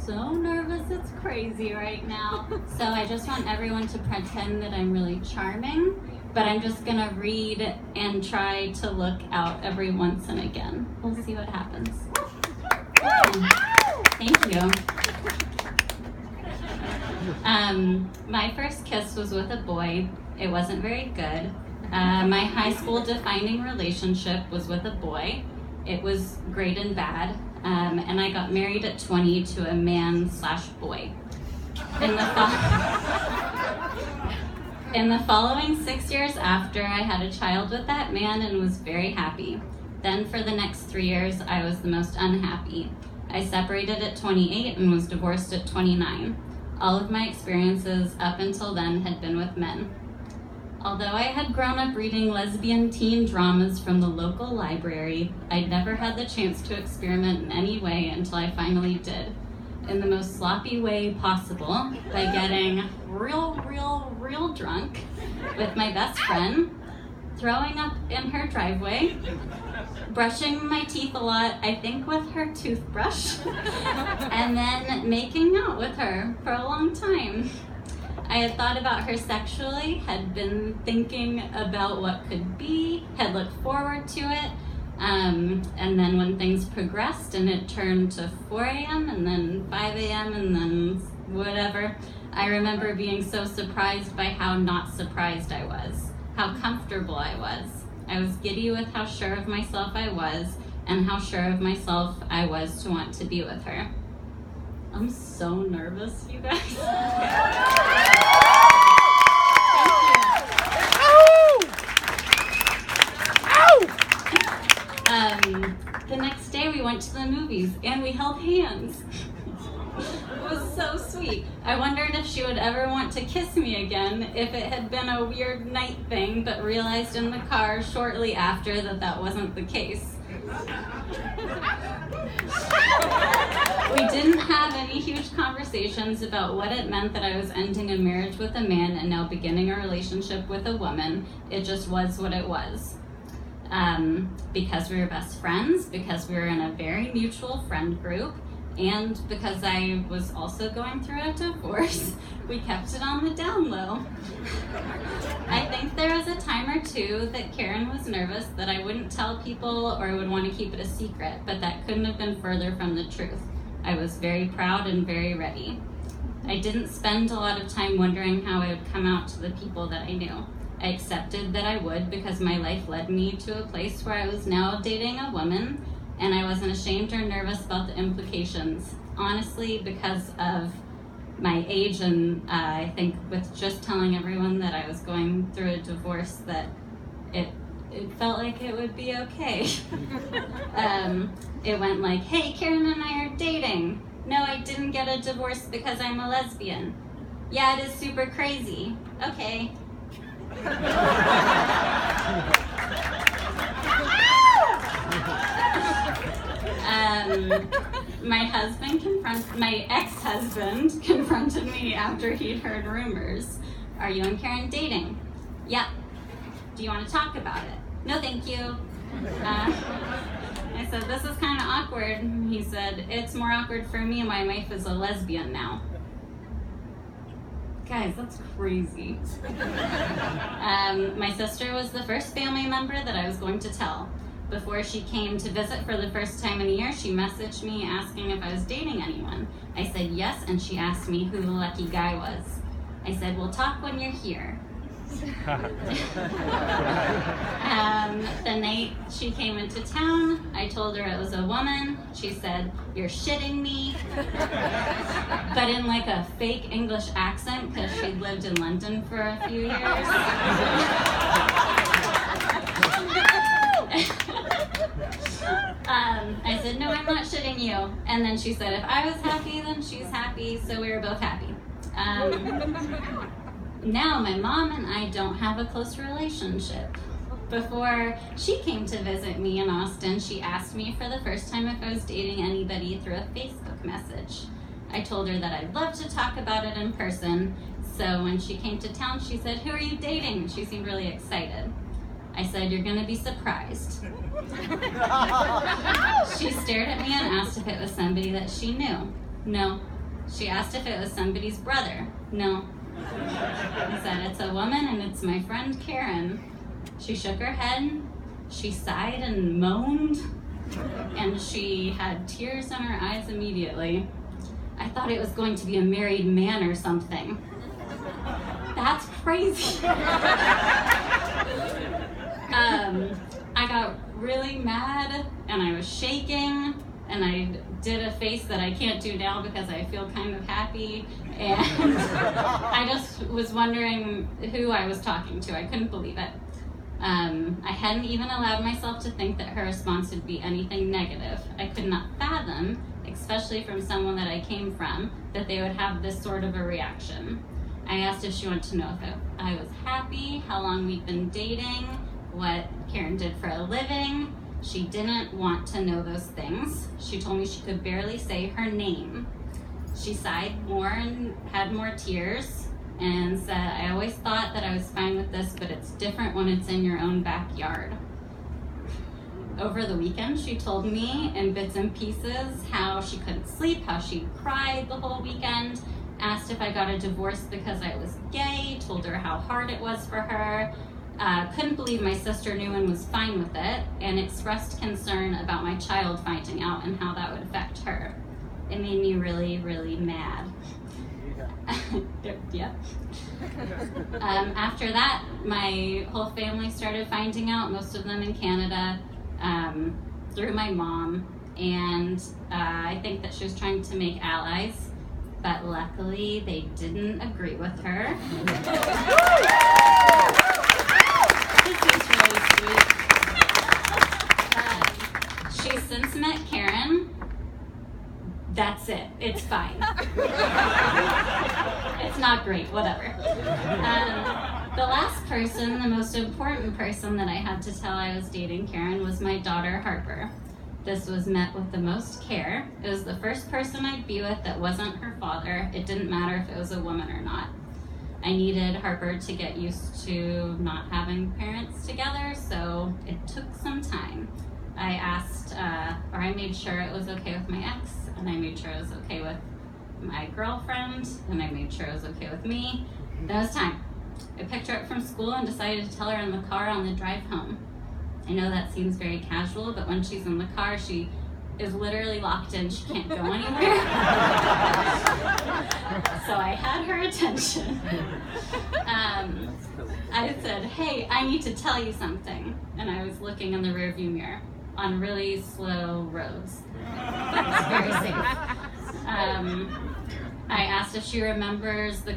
so nervous, it's crazy right now. So I just want everyone to pretend that I'm really charming, but I'm just gonna read and try to look out every once and again. We'll see what happens. Thank you. My first kiss was with a boy. It wasn't very good. My high school defining relationship was with a boy. It was great and bad. And I got married at 20 to a man/boy. In the following 6 years after, I had a child with that man and was very happy. Then for the next 3 years, I was the most unhappy. I separated at 28 and was divorced at 29. All of my experiences up until then had been with men. Although I had grown up reading lesbian teen dramas from the local library, I'd never had the chance to experiment in any way until I finally did. In the most sloppy way possible, by getting real drunk with my best friend, throwing up in her driveway, brushing my teeth a lot, I think with her toothbrush, and then making out with her for a long time. I had thought about her sexually, had been thinking about what could be, had looked forward to it, and then when things progressed and it turned to 4 a.m. and then 5 a.m. and then whatever, I remember being so surprised by how not surprised I was, how comfortable I was. I was giddy with how sure of myself I was and how sure of myself I was to want to be with her. I'm so nervous, you guys. The next day we went to the movies and we held hands. It was so sweet. I wondered if she would ever want to kiss me again, if it had been a weird night thing, but realized in the car shortly after that that wasn't the case. We didn't have any huge conversations about what it meant that I was ending a marriage with a man and now beginning a relationship with a woman. It just was what it was. Because we were best friends, because we were in a very mutual friend group, and because I was also going through a divorce, we kept it on the down low. I think there was a time or two that Karen was nervous that I wouldn't tell people or would want to keep it a secret, but that couldn't have been further from the truth. I was very proud and very ready. I didn't spend a lot of time wondering how I would come out to the people that I knew. I accepted that I would because my life led me to a place where I was now dating a woman, and I wasn't ashamed or nervous about the implications. Honestly, because of my age, and I think with just telling everyone that I was going through a divorce, that it felt like it would be okay. It went like, hey, Karen and I are dating. No, I didn't get a divorce because I'm a lesbian. Yeah, it is super crazy. Okay. My ex-husband confronted me after he'd heard rumors. Are you and Karen dating? Yeah. Do you want to talk about it? No, thank you. I said, this is kind of awkward. He said, it's more awkward for me. My wife is a lesbian now. Guys, that's crazy. My sister was the first family member that I was going to tell. Before she came to visit for the first time in a year, she messaged me asking if I was dating anyone. I said yes, and she asked me who the lucky guy was. I said, we'll talk when you're here. The night she came into town, I told her it was a woman. She said, you're shitting me. But in like a fake English accent, because she'd lived in London for a few years. I said, no, I'm not shitting you. And then she said, if I was happy, then she's happy, so we were both happy. Now my mom and I don't have a close relationship. Before she came to visit me in Austin, she asked me for the first time if I was dating anybody through a Facebook message. I told her that I'd love to talk about it in person, so when she came to town, she said, who are you dating? She seemed really excited. I said, you're gonna be surprised. She stared at me and asked if it was somebody that she knew. No, She asked if it was somebody's brother. No. I said, it's a woman and it's my friend Karen. She shook her head, she sighed and moaned, and she had tears in her eyes immediately. I thought it was going to be a married man or something. That's crazy. I got really mad and I was shaking and I did a face that I can't do now because I feel kind of happy, and I just was wondering who I was talking to. I couldn't believe it. I hadn't even allowed myself to think that her response would be anything negative. I could not fathom, especially from someone that I came from, that they would have this sort of a reaction. I asked if she wanted to know if I was happy, how long we'd been dating, what Karen did for a living. She didn't want to know those things. She told me she could barely say her name. She sighed more and had more tears and said, I always thought that I was fine with this, but it's different when it's in your own backyard. Over the weekend, she told me in bits and pieces how she couldn't sleep, how she cried the whole weekend, asked if I got a divorce because I was gay, told her how hard it was for her, couldn't believe my sister knew and was fine with it, and expressed concern about my child finding out and how that would affect her. It made me really, really mad. Yeah. After that, my whole family started finding out, most of them in Canada, through my mom, and I think that she was trying to make allies, but luckily they didn't agree with her. This is really sweet. She's since met Karen. That's it. It's fine. It's not great, whatever. The last person, the most important person that I had to tell I was dating Karen was my daughter, Harper. This was met with the most care. It was the first person I'd be with that wasn't her father. It didn't matter if it was a woman or not. I needed Harper to get used to not having parents together, so it took some time. I asked, or I made sure it was okay with my ex, and I made sure it was okay with my girlfriend, and I made sure it was okay with me. Then it was time. I picked her up from school and decided to tell her in the car on the drive home. I know that seems very casual, but when she's in the car, she is literally locked in. She can't go anywhere. So I had her attention. I said, hey, I need to tell you something. And I was looking in the rearview mirror on really slow roads. It was very safe. I asked if she remembered the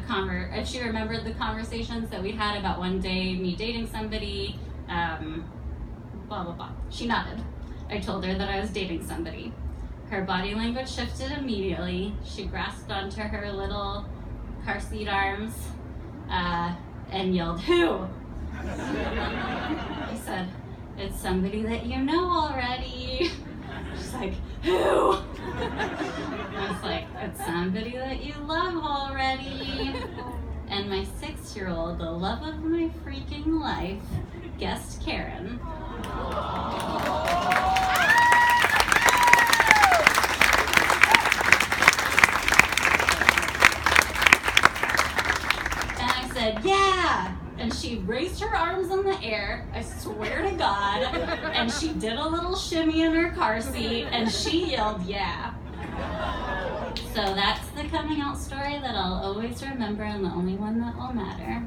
conversations that we had about one day me dating somebody, blah, blah, blah. She nodded. I told her that I was dating somebody. Her body language shifted immediately. She grasped onto her little car seat arms and yelled, who? I said, it's somebody that you know already. She's like, who? I was like, it's somebody that you love already. And my 6-year-old, the love of my freaking life, guessed Karen. And I said, yeah! And she raised her arms in the air, I swear to God, and she did a little shimmy in her car seat, and she yelled, yeah. So that's the coming out story that I'll always remember and the only one that will matter.